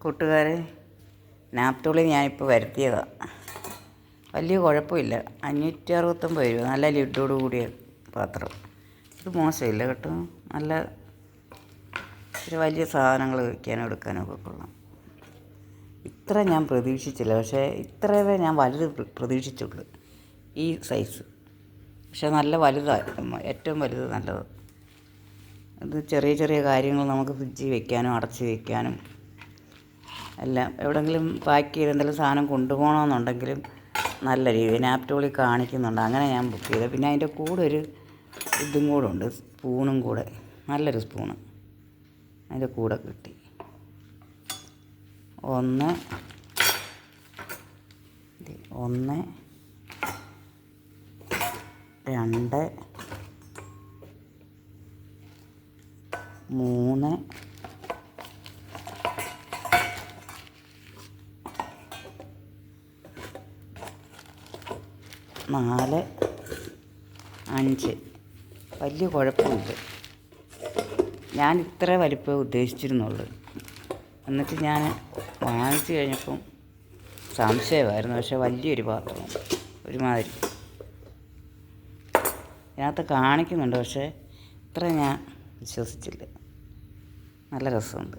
കൂട്ടുകാരെ, നാപ്തോളി ഞാനിപ്പോൾ വരുത്തിയതാണ്. വലിയ കുഴപ്പമില്ല. 569 രൂപ. നല്ല ലിഡോട് കൂടിയ പാത്രം. ഇത് മോശമില്ല കേട്ടോ. നല്ല ഒരു വലിയ സാധനങ്ങൾ വയ്ക്കാനും എടുക്കാനൊക്കെ കൊള്ളാം. ഇത്ര ഞാൻ പ്രതീക്ഷിച്ചില്ല. പക്ഷേ ഇത്രയേ ഞാൻ വലുത് പ്രതീക്ഷിച്ചുള്ളൂ, ഈ സൈസ്. പക്ഷേ നല്ല വലുതാണ്, ഏറ്റവും വലുത് നല്ലത്. ഇത് ചെറിയ ചെറിയ കാര്യങ്ങൾ നമുക്ക് ഫ്രിഡ്ജിൽ വയ്ക്കാനും അടച്ച് വയ്ക്കാനും എല്ലാം. എവിടെയെങ്കിലും പാക്ക് ചെയ്ത് എന്തെങ്കിലും സാധനം കൊണ്ടുപോകണമെന്നുണ്ടെങ്കിലും നല്ല രീതിയിൽ നാപ്തോളി കാണിക്കുന്നുണ്ട്. അങ്ങനെ ഞാൻ ബുക്ക് ചെയ്തത്. പിന്നെ അതിൻ്റെ കൂടെ ഒരു ഇതും കൂടെ ഉണ്ട്, സ്പൂണും കൂടെ. നല്ലൊരു സ്പൂണ് അതിൻ്റെ കൂടെ കിട്ടി. 1 2 3 4 5. വലിയ കുഴപ്പമില്ല. ഞാൻ ഇത്ര വലിപ്പമേ ഉദ്ദേശിച്ചിരുന്നുള്ളൂ. എന്നിട്ട് ഞാൻ വാങ്ങിച്ചു കഴിഞ്ഞപ്പം സംശയമായിരുന്നു. പക്ഷേ വലിയൊരു പാത്രം ഒരുമാതിരി ഇതിനകത്ത് കാണിക്കുന്നുണ്ട്. പക്ഷേ ഇത്ര ഞാൻ വിശ്വസിച്ചില്ല. നല്ല രസമുണ്ട്.